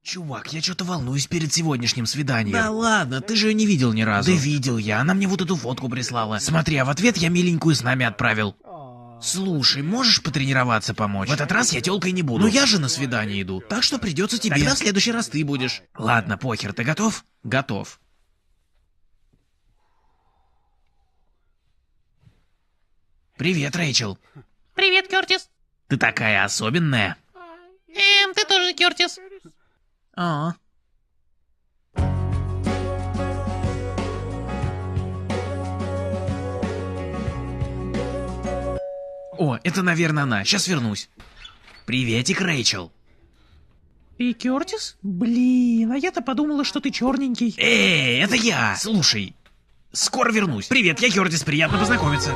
Чувак, я что-то волнуюсь перед сегодняшним свиданием. Да ладно, ты же ее не видел ни разу. Да видел я, она мне вот эту фотку прислала. Смотри, а в ответ я миленькую с нами отправил. Слушай, можешь потренироваться помочь? В этот раз я тёлкой не буду. Ну я же на свидание иду, так что придется тебе. Тогда в следующий раз ты будешь. Ладно, похер, ты готов? Готов. Привет, Рэйчел. Привет, Кёртис. Ты такая особенная. Ты тоже Кёртис. А, О, это, наверное, она. Сейчас вернусь. Приветик, Рэйчел. Ты Кёртис? Блин, а я-то подумала, что ты черненький. Эй, это я. Слушай, скоро вернусь. Привет, я Кёртис, приятно познакомиться.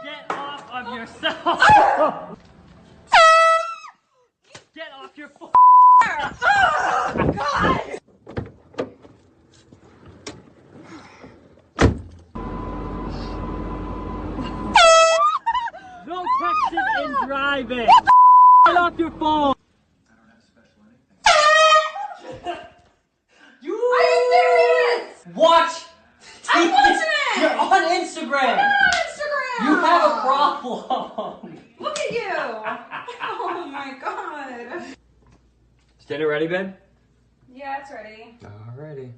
Get off of yourself! Get off your phone! No texting and driving! Get off your phone! Are you serious? Watch! I'm watching it! You're on Instagram! I'm on Instagram! You have a problem! Look at you! Oh my god. Is dinner ready, babe? Yeah, it's ready. Alrighty.